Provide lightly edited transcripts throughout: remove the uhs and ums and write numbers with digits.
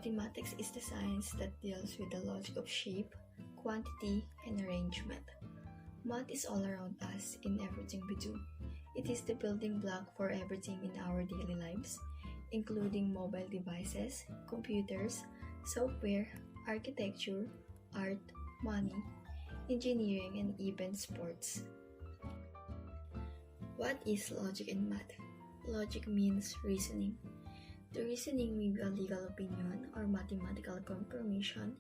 Mathematics is the science that deals with the logic of shape, quantity, and arrangement. Math is all around us in everything we do. It is the building block for everything in our daily lives, including mobile devices, computers, software, architecture, art, money, engineering, and even sports. What is logic in math? Logic means reasoning. To reasoning may be a legal opinion or mathematical confirmation.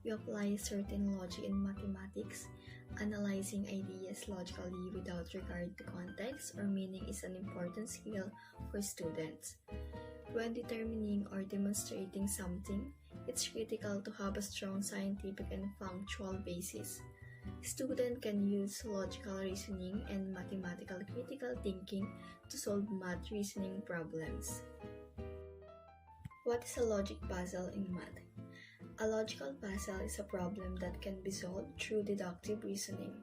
We apply certain logic in mathematics. Analyzing ideas logically without regard to context or meaning is an important skill for students. When determining or demonstrating something, it's critical to have a strong scientific and functional basis. Students can use logical reasoning and mathematical critical thinking to solve math reasoning problems. What is a logic puzzle in math? A logical puzzle is a problem that can be solved through deductive reasoning.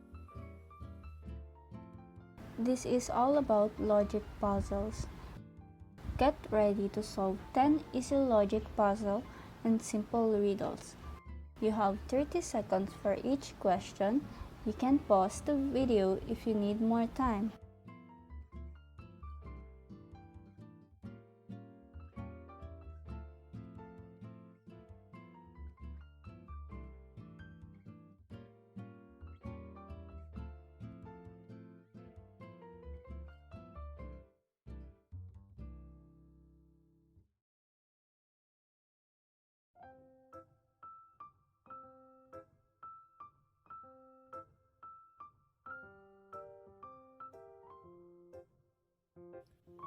This is all about logic puzzles. Get ready to solve 10 easy logic puzzles and simple riddles. You have 30 seconds for each question. You can pause the video if you need more time.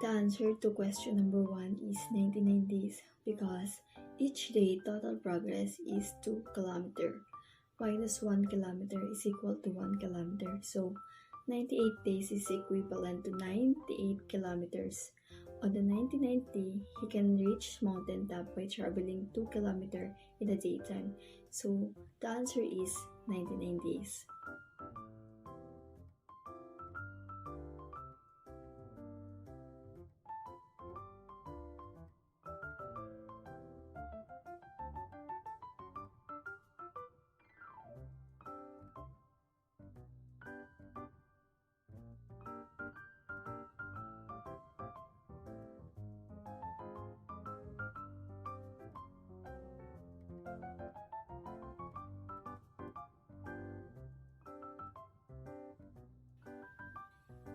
The answer to question number 1 is 99 days because each day total progress is 2 km. Minus 1 kilometer is equal to 1 kilometer. So 98 days is equivalent to 98 kilometers. On the 99th day, he can reach mountain top by traveling 2 km in the daytime. So the answer is 99 days.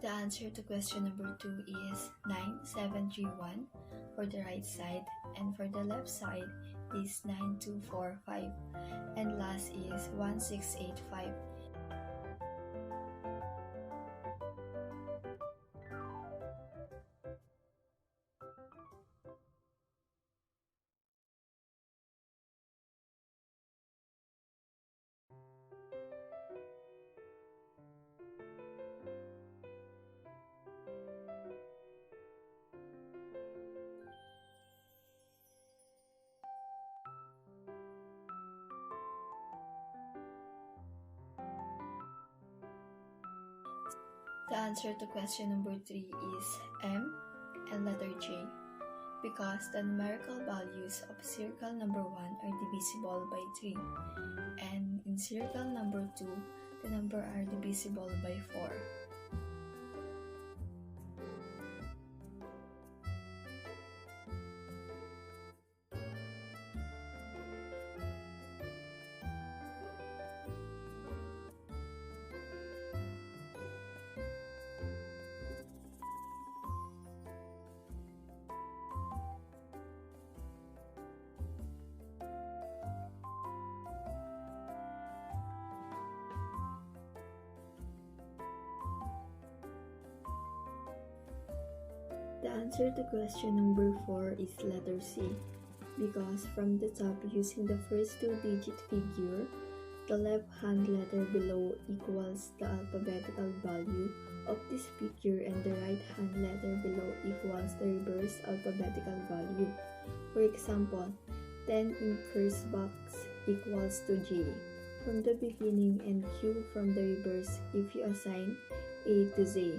The answer to question number 2 is 9731 for the right side, and for the left side is 9245, and last is 1685. The answer to question number 3 is M and letter J, because the numerical values of circle number 1 are divisible by 3, and in circle number 2, the number are divisible by 4. The answer to question number 4 is letter C, because from the top, using the first 2-digit figure, the left-hand letter below equals the alphabetical value of this figure and the right-hand letter below equals the reverse alphabetical value. For example, 10 in first box equals to J from the beginning and Q from the reverse if you assign A to Z,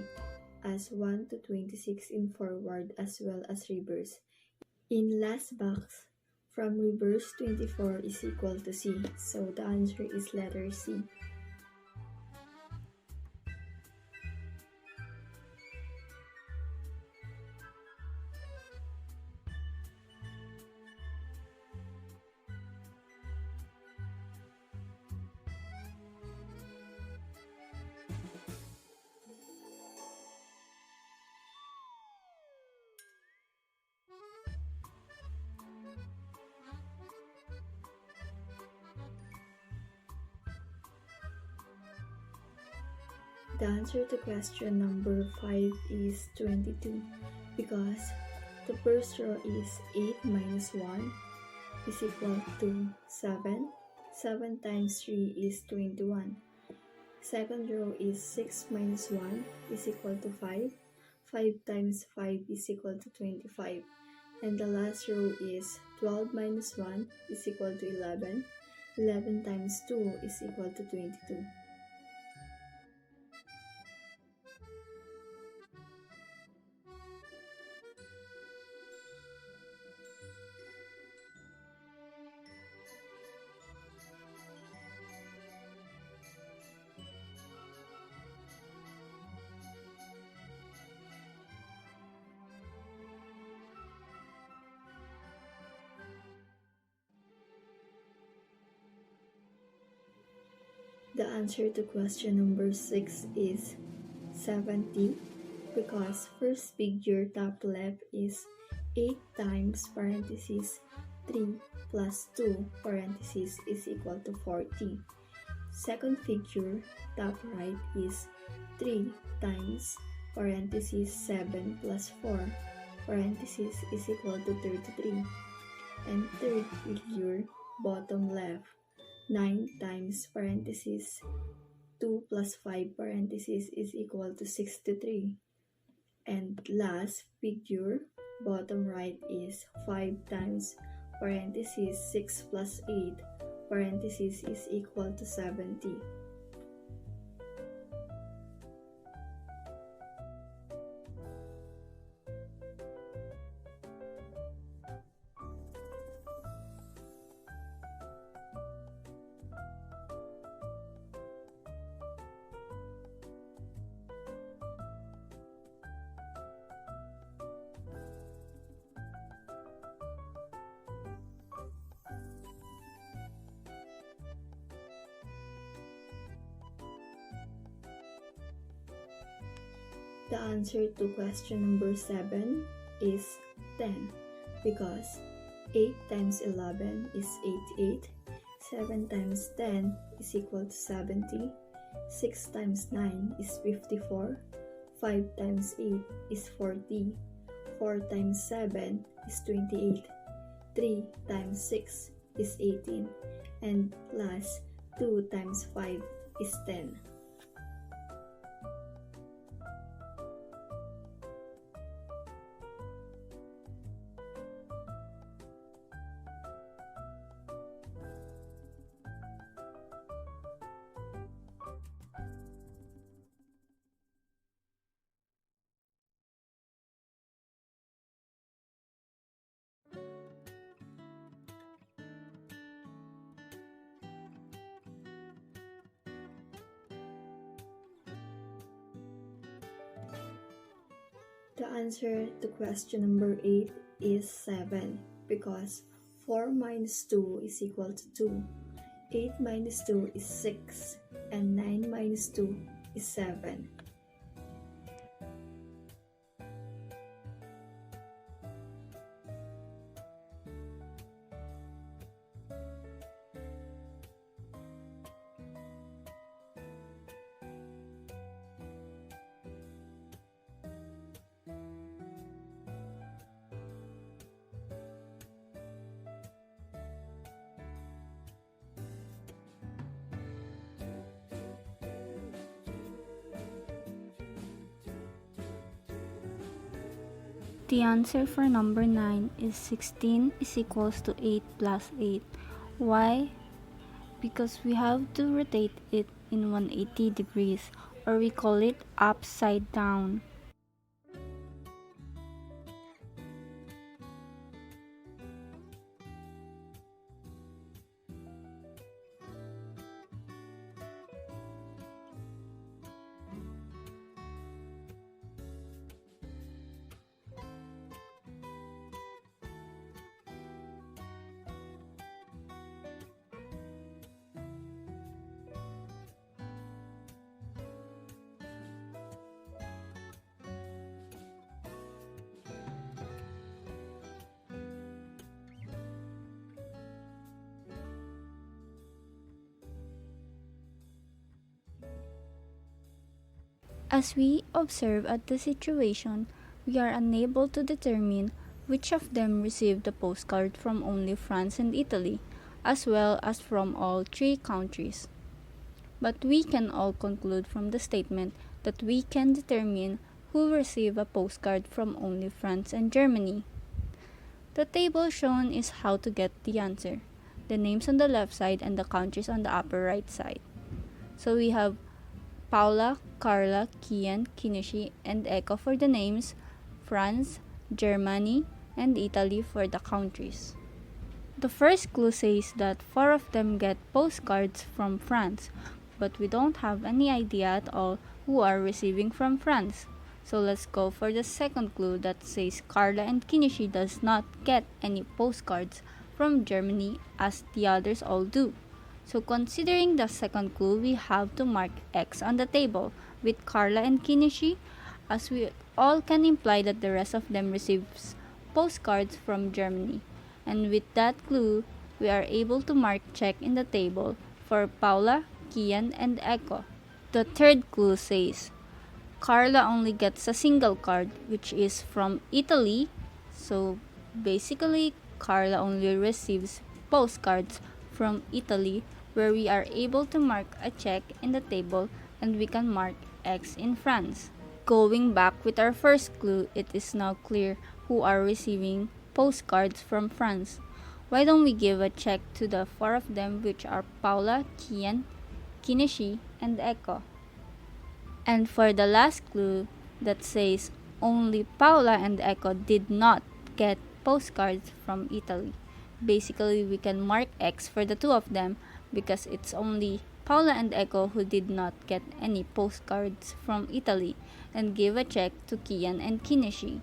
as 1 to 26 in forward as well as reverse. In last box, from reverse 24 is equal to C. So the answer is letter C. The answer to question number 5 is 22 because the first row is 8 minus 1 is equal to 7. 7 times 3 is 21. Second row is 6 minus 1 is equal to 5. 5 times 5 is equal to 25. And the last row is 12 minus 1 is equal to 11. 11 times 2 is equal to 22. The answer to question number 6 is 70 because first figure top left is 8 times parenthesis 3 plus 2 parenthesis is equal to 40. Second figure top right is 3 times parenthesis 7 plus 4 parenthesis is equal to 33. And third figure bottom left 9 times parenthesis 2 plus 5 parenthesis is equal to 63. And last figure, bottom right is 5 times parenthesis 6 plus 8 parenthesis is equal to 70. The answer to question number 7 is 10 because 8 times 11 is 88, 7 times 10 is equal to 70, 6 times 9 is 54, 5 times 8 is 40, 4 times 7 is 28, 3 times 6 is 18, and last 2 times 5 is 10. The answer to question number 8 is 7 because 4 minus 2 is equal to 2, 8 minus 2 is 6, and 9 minus 2 is 7. The answer for number 9 is 16 is equals to 8 plus 8. Why? Because we have to rotate it in 180 degrees, or we call it upside down. As we observe at the situation, we are unable to determine which of them received the postcard from only France and Italy, as well as from all three countries. But we can all conclude from the statement that we can determine who received a postcard from only France and Germany. The table shown is how to get the answer. The names on the left side and the countries on the upper right side. So we have Paula, Carla, Kian, Kinishi, and Echo for the names, France, Germany, and Italy for the countries. The first clue says that 4 of them get postcards from France, but we don't have any idea at all who are receiving from France. So let's go for the second clue that says Carla and Kinishi does not get any postcards from Germany as the others all do. So considering the second clue, we have to mark X on the table with Carla and Kinishi, as we all can imply that the rest of them receives postcards from Germany. And with that clue, we are able to mark check in the table for Paula, Kian, and Echo. The third clue says Carla only gets a single card, which is from Italy. So basically, Carla only receives postcards from Italy, where we are able to mark a check in the table and we can mark X in France. Going back with our first clue, it is now clear who are receiving postcards from France. Why don't we give a check to the 4 of them, which are Paula, Kian, Kinishi, and Echo. And for the last clue that says only Paula and Echo did not get postcards from Italy. Basically, we can mark X for the 2 of them because it's only Paula and Echo who did not get any postcards from Italy, and give a check to Kian and Kinishi.